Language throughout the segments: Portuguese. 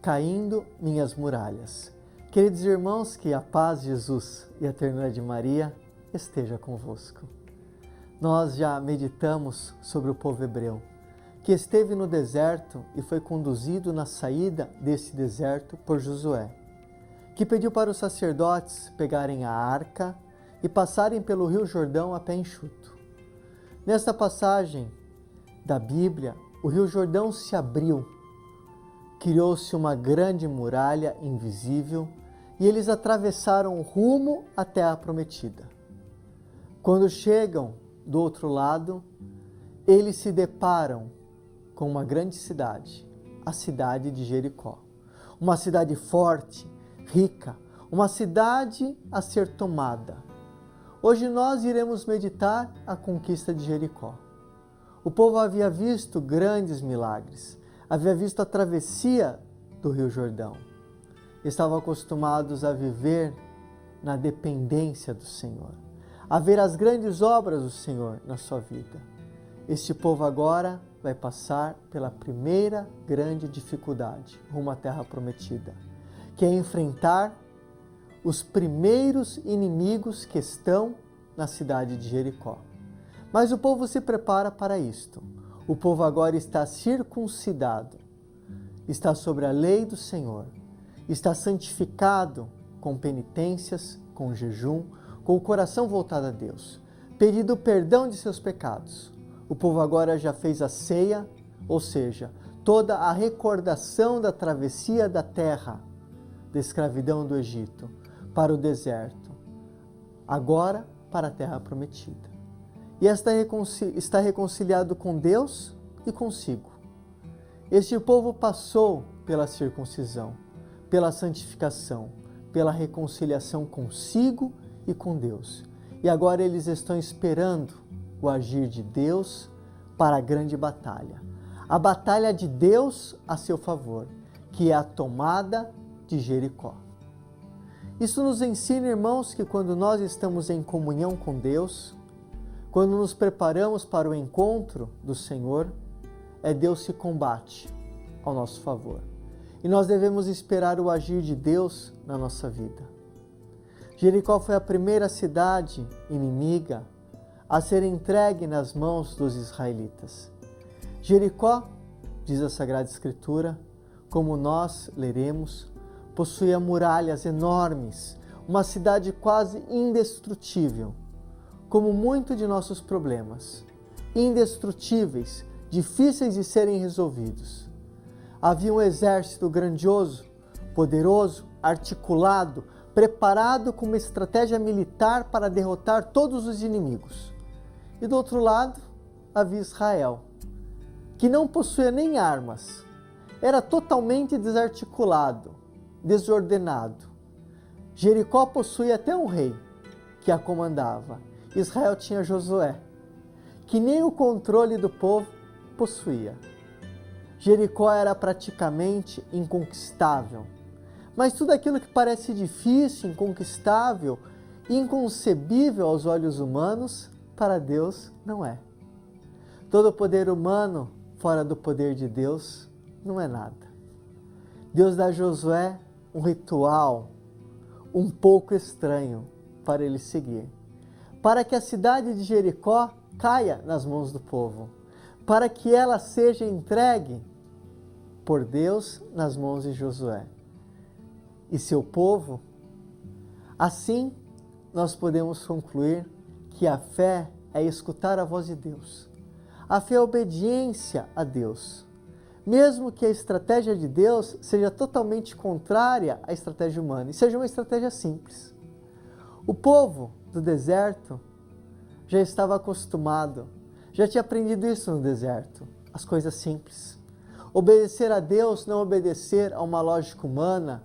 Caindo minhas muralhas. Queridos irmãos, que a paz de Jesus e a ternura de Maria esteja convosco. Nós já meditamos sobre o povo hebreu, que esteve no deserto e foi conduzido na saída desse deserto por Josué, que pediu para os sacerdotes pegarem a arca e passarem pelo rio Jordão a pé enxuto. Nesta passagem da Bíblia, o rio Jordão se abriu, criou-se uma grande muralha invisível e eles atravessaram rumo à terra prometida. Quando chegam do outro lado, eles se deparam com uma grande cidade, a cidade de Jericó. Uma cidade forte, rica, uma cidade a ser tomada. Hoje nós iremos meditar a conquista de Jericó. O povo havia visto grandes milagres, havia visto a travessia do Rio Jordão. Estavam acostumados a viver na dependência do Senhor, a ver as grandes obras do Senhor na sua vida. Este povo agora vai passar pela primeira grande dificuldade rumo à terra prometida, que é enfrentar os primeiros inimigos que estão na cidade de Jericó. Mas o povo se prepara para isto. O povo agora está circuncidado, está sobre a lei do Senhor, está santificado com penitências, com jejum, com o coração voltado a Deus, pedindo o perdão de seus pecados. O povo agora já fez a ceia, ou seja, toda a recordação da travessia da terra, da escravidão do Egito, para o deserto, agora para a terra prometida. E está reconciliado com Deus e consigo. Este povo passou pela circuncisão, pela santificação, pela reconciliação consigo e com Deus. E agora eles estão esperando o agir de Deus para a grande batalha. A batalha de Deus a seu favor, que é a tomada de Jericó. Isso nos ensina, irmãos, que quando nós estamos em comunhão com Deus, quando nos preparamos para o encontro do Senhor, é Deus que combate ao nosso favor. E nós devemos esperar o agir de Deus na nossa vida. Jericó foi a primeira cidade inimiga a ser entregue nas mãos dos israelitas. Jericó, diz a Sagrada Escritura, como nós leremos, possuía muralhas enormes, uma cidade quase indestrutível, como muito de nossos problemas, indestrutíveis, difíceis de serem resolvidos. Havia um exército grandioso, poderoso, articulado, preparado com uma estratégia militar para derrotar todos os inimigos. E do outro lado, havia Israel, que não possuía nem armas, era totalmente desarticulado, desordenado. Jericó possuía até um rei que a comandava. Israel tinha Josué, que nem o controle do povo possuía. Jericó era praticamente inconquistável. Mas tudo aquilo que parece difícil, inconquistável, inconcebível aos olhos humanos, para Deus não é. Todo poder humano fora do poder de Deus não é nada. Deus dá a Josué um ritual um pouco estranho para ele seguir, para que a cidade de Jericó caia nas mãos do povo, para que ela seja entregue por Deus nas mãos de Josué e seu povo. Assim, nós podemos concluir que a fé é escutar a voz de Deus. A fé é a obediência a Deus, mesmo que a estratégia de Deus seja totalmente contrária à estratégia humana e seja uma estratégia simples. O povo do deserto já estava acostumado, já tinha aprendido isso no deserto, as coisas simples. Obedecer a Deus, não obedecer a uma lógica humana,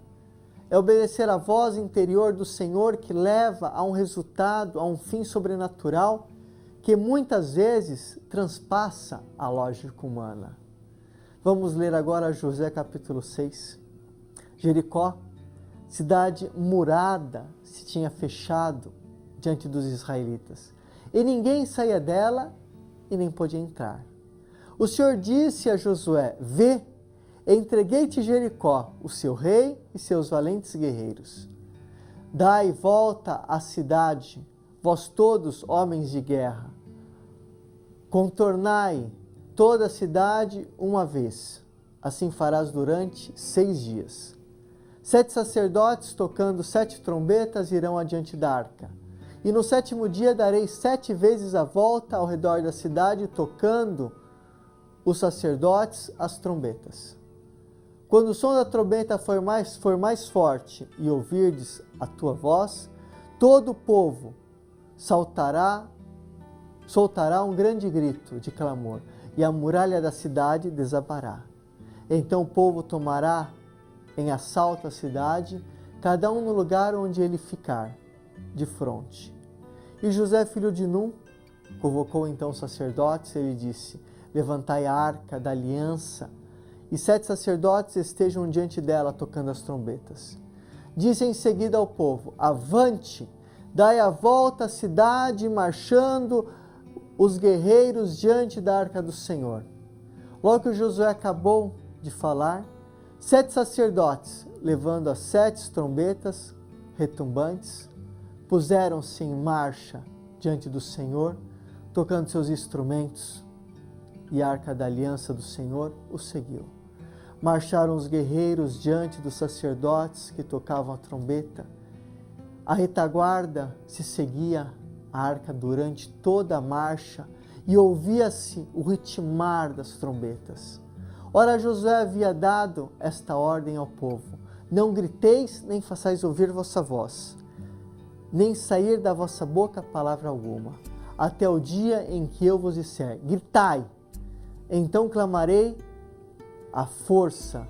é obedecer à voz interior do Senhor que leva a um resultado, a um fim sobrenatural que muitas vezes transpassa a lógica humana. Vamos ler agora Josué capítulo 6. Jericó, cidade murada, se tinha fechado diante dos israelitas. e ninguém saía dela e nem podia entrar. O Senhor disse a Josué: vê, entreguei-te Jericó, o seu rei e seus valentes guerreiros. Dai volta à cidade, vós todos homens de guerra. Contornai toda a cidade uma vez. Assim farás durante 6 dias. 7 sacerdotes, tocando 7 trombetas, irão adiante da arca. E no 7º dia darei 7 vezes a volta ao redor da cidade, tocando os sacerdotes as trombetas. Quando o som da trombeta for mais forte e ouvirdes a tua voz, todo o povo soltará um grande grito de clamor, e a muralha da cidade desabará. Então o povo tomará em assalto a cidade, cada um no lugar onde ele ficar, de fronte. E José, filho de Num, convocou então os sacerdotes, ele disse: levantai a arca da aliança, e 7 sacerdotes estejam diante dela, tocando as trombetas. Disse em seguida ao povo: avante, dai a volta à cidade, marchando os guerreiros diante da arca do Senhor. Logo que Josué acabou de falar, 7 sacerdotes, levando as 7 trombetas retumbantes, puseram-se em marcha diante do Senhor, tocando seus instrumentos, e a arca da aliança do Senhor os seguiu. Marcharam os guerreiros diante dos sacerdotes que tocavam a trombeta. A retaguarda se seguia a arca durante toda a marcha e ouvia-se o ritmar das trombetas. Ora, Josué havia dado esta ordem ao povo: não griteis, nem façais ouvir vossa voz, nem sair da vossa boca palavra alguma, até o dia em que eu vos disser: gritai, então clamarei a força,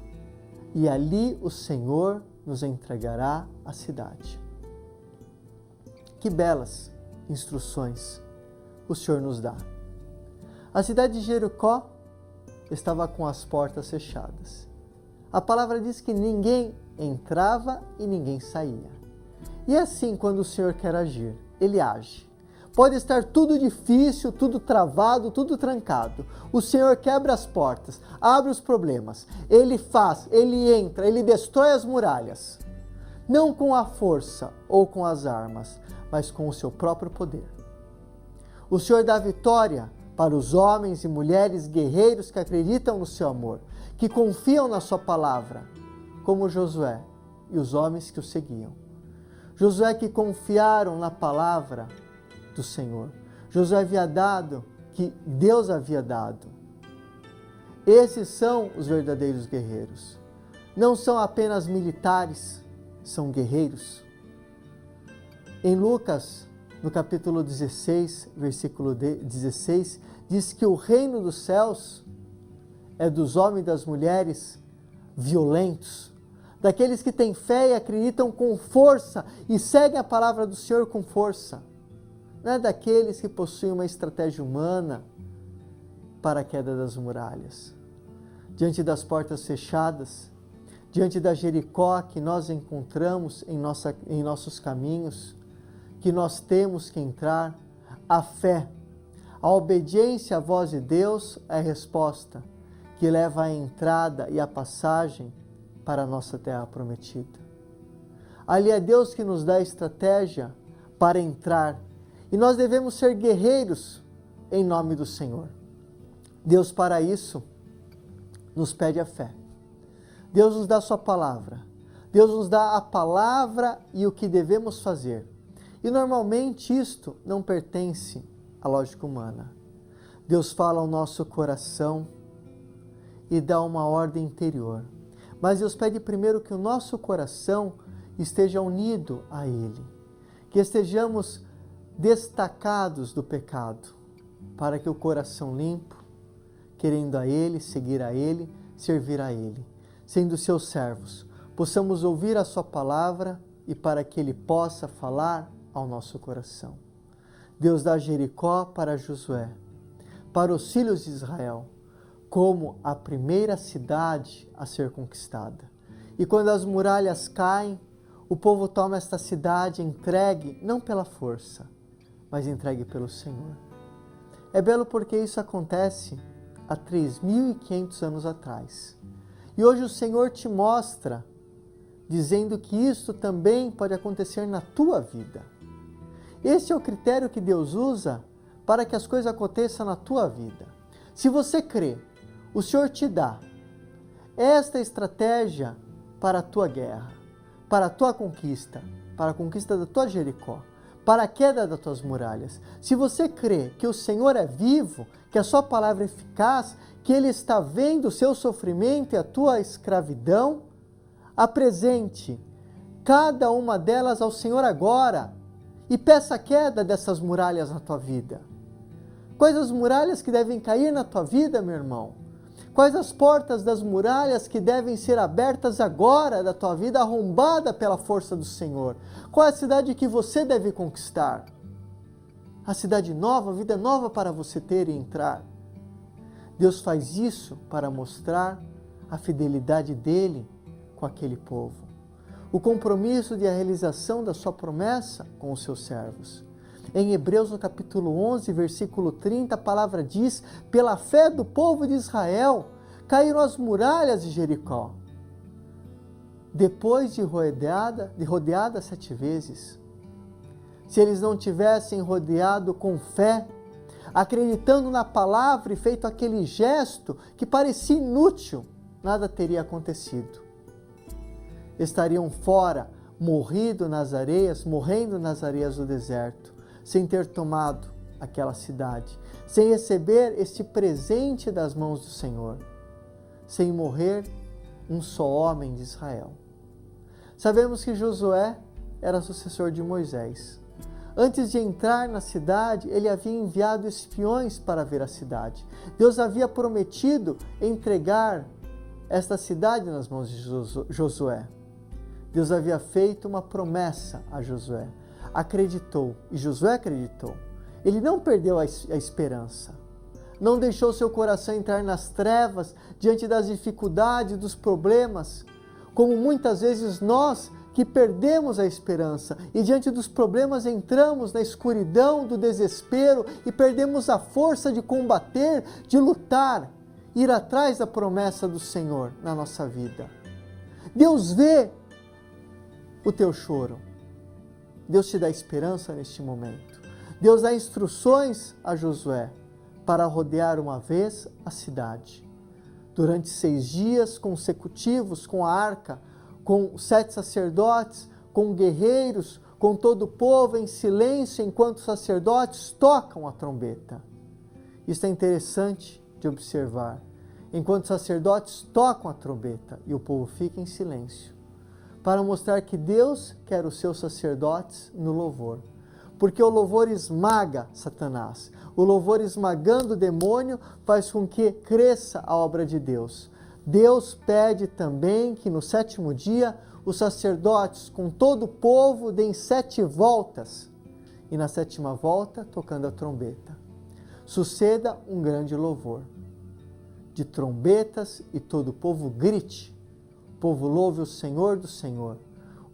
e ali o Senhor nos entregará a cidade. Que belas instruções o Senhor nos dá. A cidade de Jericó estava com as portas fechadas. A palavra diz que ninguém entrava e ninguém saía. E assim, quando o Senhor quer agir, Ele age. Pode estar tudo difícil, tudo travado, tudo trancado. O Senhor quebra as portas, abre os problemas. Ele faz, Ele entra, Ele destrói as muralhas. Não com a força ou com as armas, mas com o seu próprio poder. O Senhor dá vitória para os homens e mulheres guerreiros que acreditam no seu amor, que confiam na sua palavra, como Josué e os homens que o seguiam. Josué que confiaram na palavra do Senhor. Josué havia dado, que Deus havia dado. Esses são os verdadeiros guerreiros. Não são apenas militares, são guerreiros. Em Lucas, no capítulo 16, versículo 16, diz que o reino dos céus é dos homens e das mulheres violentos, daqueles que têm fé e acreditam com força e seguem a palavra do Senhor com força. Não é daqueles que possuem uma estratégia humana para a queda das muralhas. Diante das portas fechadas, diante da Jericó que nós encontramos em nossos caminhos, que nós temos que entrar, a fé, a obediência à voz de Deus é a resposta que leva à entrada e à passagem para a nossa terra prometida. Ali é Deus que nos dá a estratégia para entrar, e nós devemos ser guerreiros em nome do Senhor. Deus, para isso, nos pede a fé. Deus nos dá a sua palavra. Deus nos dá a palavra e o que devemos fazer. E normalmente isto não pertence à lógica humana. Deus fala ao nosso coração e dá uma ordem interior. Mas Deus pede primeiro que o nosso coração esteja unido a Ele, que estejamos destacados do pecado, para que o coração limpo, querendo a Ele, seguir a Ele, servir a Ele, sendo seus servos, possamos ouvir a sua palavra e para que Ele possa falar ao nosso coração. Deus dá Jericó para Josué, para os filhos de Israel, como a primeira cidade a ser conquistada. E quando as muralhas caem, o povo toma esta cidade entregue não pela força, mas entregue pelo Senhor. É belo porque isso acontece há 3.500 anos atrás. E hoje o Senhor te mostra, dizendo que isso também pode acontecer na tua vida. Esse é o critério que Deus usa para que as coisas aconteçam na tua vida. Se você crê, o Senhor te dá esta estratégia para a tua guerra, para a tua conquista, para a conquista da tua Jericó, para a queda das tuas muralhas. Se você crê que o Senhor é vivo, que a sua palavra é eficaz, que Ele está vendo o seu sofrimento e a tua escravidão, apresente cada uma delas ao Senhor agora e peça a queda dessas muralhas na tua vida. Quais as muralhas que devem cair na tua vida, meu irmão? Quais as portas das muralhas que devem ser abertas agora da tua vida, arrombada pela força do Senhor? Qual é a cidade que você deve conquistar? A cidade nova, a vida nova para você ter e entrar. Deus faz isso para mostrar a fidelidade dele com aquele povo. O compromisso de a realização da sua promessa com os seus servos. Em Hebreus, no capítulo 11, versículo 30, a palavra diz: pela fé do povo de Israel, caíram as muralhas de Jericó, depois de rodeada 7 vezes. Se eles não tivessem rodeado com fé, acreditando na palavra e feito aquele gesto que parecia inútil, nada teria acontecido. Estariam fora, morrendo nas areias do deserto, sem ter tomado aquela cidade, sem receber este presente das mãos do Senhor, sem morrer um só homem de Israel. Sabemos que Josué era sucessor de Moisés. Antes de entrar na cidade, ele havia enviado espiões para ver a cidade. Deus havia prometido entregar esta cidade nas mãos de Josué. Deus havia feito uma promessa a Josué. Acreditou, e Josué acreditou. Ele não perdeu a esperança. Não deixou seu coração entrar nas trevas diante das dificuldades, dos problemas, como muitas vezes nós que perdemos a esperança e diante dos problemas entramos na escuridão do desespero e perdemos a força de combater, de lutar, ir atrás da promessa do Senhor na nossa vida. Deus vê o teu choro. Deus te dá esperança neste momento. Deus dá instruções a Josué para rodear uma vez a cidade. Durante 6 dias consecutivos com a arca, com 7 sacerdotes, com guerreiros, com todo o povo em silêncio, enquanto os sacerdotes tocam a trombeta. Isso é interessante de observar. Enquanto os sacerdotes tocam a trombeta e o povo fica em silêncio, para mostrar que Deus quer os seus sacerdotes no louvor. Porque o louvor esmaga Satanás. O louvor esmagando o demônio faz com que cresça a obra de Deus. Deus pede também que no 7º dia os sacerdotes com todo o povo deem 7 voltas. E na 7ª volta, tocando a trombeta, suceda um grande louvor de trombetas e todo o povo grite. O povo louve o Senhor do Senhor.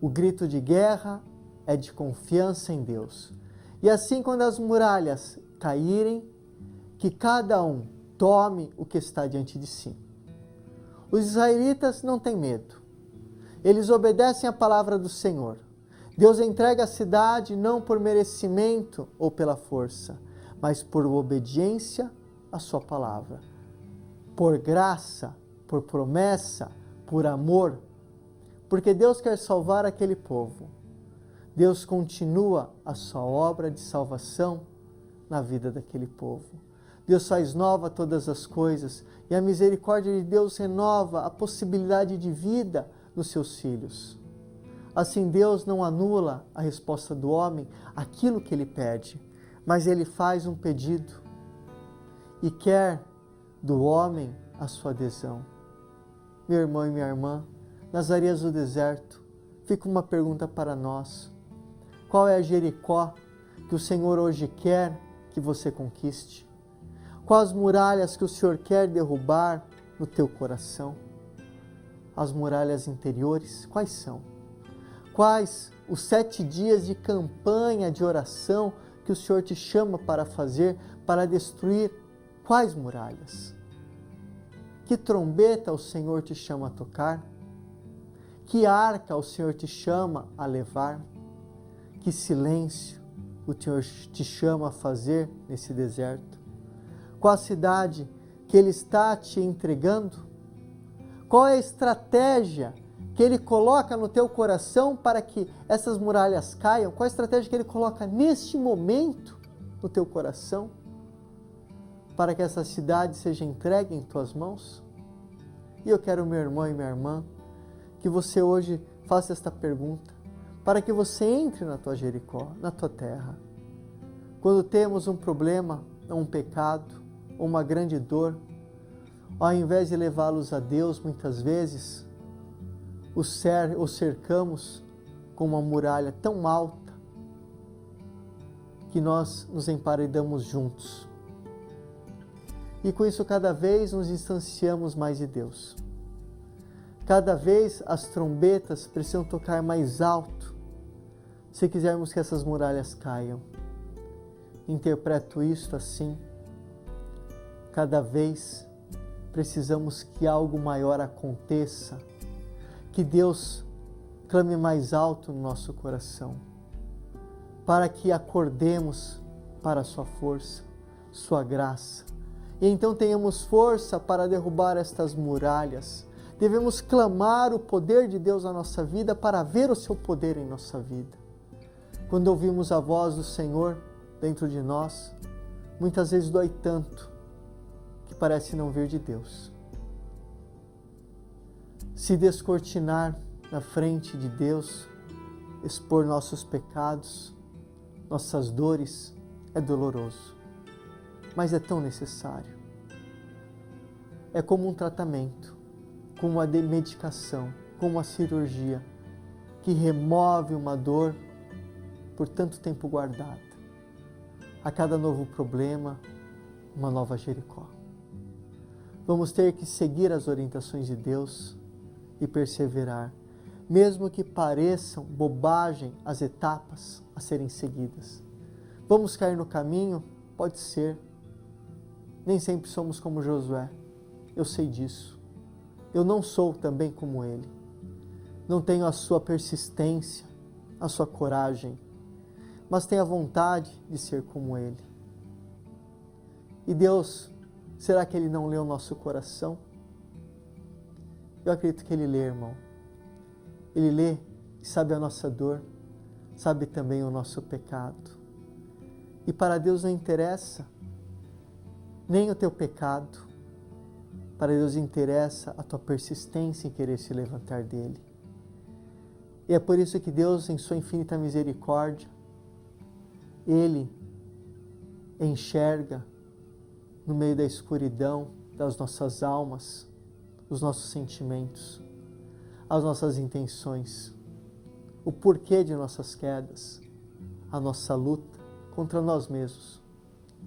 O grito de guerra é de confiança em Deus. E assim, quando as muralhas caírem, que cada um tome o que está diante de si. Os israelitas não têm medo. Eles obedecem a palavra do Senhor. Deus entrega a cidade não por merecimento ou pela força, mas por obediência à sua palavra. Por graça, por promessa, por amor, porque Deus quer salvar aquele povo. Deus continua a sua obra de salvação na vida daquele povo. Deus faz nova todas as coisas e a misericórdia de Deus renova a possibilidade de vida nos seus filhos. Assim, Deus não anula a resposta do homem, aquilo que ele pede, mas ele faz um pedido e quer do homem a sua adesão. Meu irmão e minha irmã, nas areias do deserto, fica uma pergunta para nós. Qual é a Jericó que o Senhor hoje quer que você conquiste? Quais as muralhas que o Senhor quer derrubar no teu coração? As muralhas interiores, quais são? Quais os 7 dias de campanha, de oração que o Senhor te chama para fazer para destruir quais muralhas? Que trombeta o Senhor te chama a tocar? Que arca o Senhor te chama a levar? Que silêncio o Senhor te chama a fazer nesse deserto? Qual a cidade que Ele está te entregando? Qual é a estratégia que Ele coloca no teu coração para que essas muralhas caiam? Qual a estratégia que Ele coloca neste momento no teu coração para que essa cidade seja entregue em tuas mãos? E eu quero, meu irmão e minha irmã, que você hoje faça esta pergunta, para que você entre na tua Jericó, na tua terra. Quando temos um problema, um pecado, uma grande dor, ao invés de levá-los a Deus, muitas vezes, os cercamos com uma muralha tão alta que nós nos emparedamos juntos. E com isso cada vez nos distanciamos mais de Deus. Cada vez as trombetas precisam tocar mais alto se quisermos que essas muralhas caiam. Interpreto isto assim: cada vez precisamos que algo maior aconteça, que Deus clame mais alto no nosso coração, para que acordemos para a sua força, sua graça, e então tenhamos força para derrubar estas muralhas. Devemos clamar o poder de Deus na nossa vida para ver o seu poder em nossa vida. Quando ouvimos a voz do Senhor dentro de nós, muitas vezes dói tanto que parece não vir de Deus. Se descortinar na frente de Deus, expor nossos pecados, nossas dores, é doloroso, mas é tão necessário. É como um tratamento, como uma medicação, como uma cirurgia que remove uma dor por tanto tempo guardada. A cada novo problema, uma nova Jericó. Vamos ter que seguir as orientações de Deus e perseverar, mesmo que pareçam bobagem as etapas a serem seguidas. Vamos cair no caminho? Pode ser. Nem sempre somos como Josué. Eu sei disso. Eu não sou também como ele. Não tenho a sua persistência, a sua coragem, mas tenho a vontade de ser como ele. E Deus, será que Ele não lê o nosso coração? Eu acredito que Ele lê, irmão. Ele lê e sabe a nossa dor, sabe também o nosso pecado. E para Deus não interessa nem o teu pecado, para Deus interessa a tua persistência em querer se levantar dele. E é por isso que Deus, em sua infinita misericórdia, Ele enxerga no meio da escuridão das nossas almas, os nossos sentimentos, as nossas intenções, o porquê de nossas quedas, a nossa luta contra nós mesmos,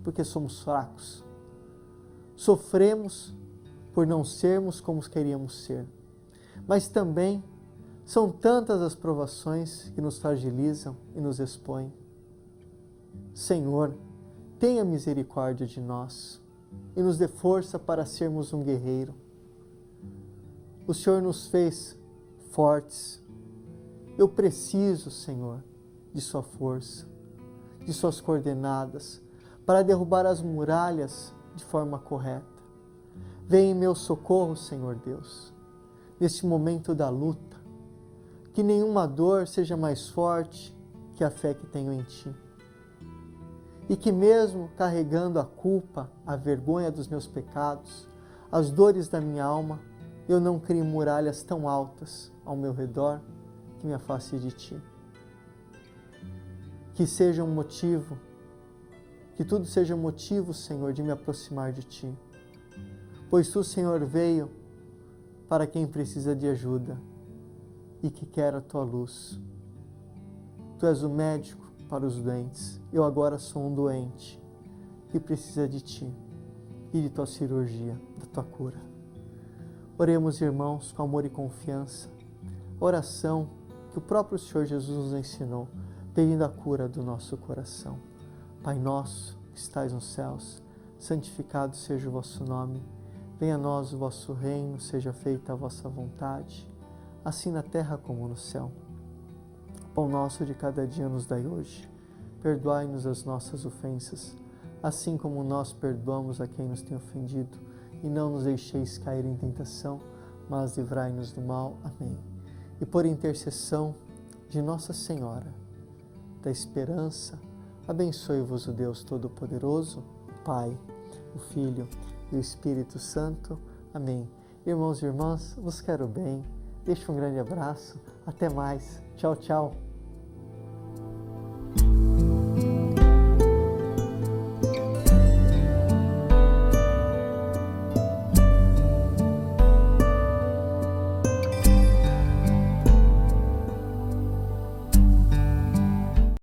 porque somos fracos. Sofremos por não sermos como queríamos ser, mas também são tantas as provações que nos fragilizam e nos expõem. Senhor, tenha misericórdia de nós e nos dê força para sermos um guerreiro. O Senhor nos fez fortes. Eu preciso, Senhor, de sua força, de suas coordenadas, para derrubar as muralhas de forma correta. Vem em meu socorro, Senhor Deus, neste momento da luta, que nenhuma dor seja mais forte que a fé que tenho em Ti. E que mesmo carregando a culpa, a vergonha dos meus pecados, as dores da minha alma, eu não crie muralhas tão altas ao meu redor que me afaste de Ti. Que seja um motivo, que tudo seja um motivo, Senhor, de me aproximar de Ti. Pois Tu, Senhor, veio para quem precisa de ajuda e que quer a Tua luz. Tu és o médico para os doentes. Eu agora sou um doente que precisa de Ti e de Tua cirurgia, da Tua cura. Oremos, irmãos, com amor e confiança. Oração que o próprio Senhor Jesus nos ensinou, pedindo a cura do nosso coração. Pai nosso, que estais nos céus, santificado seja o vosso nome. Venha a nós o vosso reino, seja feita a vossa vontade, assim na terra como no céu. O pão nosso de cada dia nos dai hoje. Perdoai-nos as nossas ofensas, assim como nós perdoamos a quem nos tem ofendido. E não nos deixeis cair em tentação, mas livrai-nos do mal. Amém. E por intercessão de Nossa Senhora da Esperança, abençoe-vos o Deus Todo-Poderoso, o Pai, o Filho e o Espírito Santo. Amém. Irmãos e irmãs, vos quero bem. Deixo um grande abraço. Até mais. Tchau, tchau.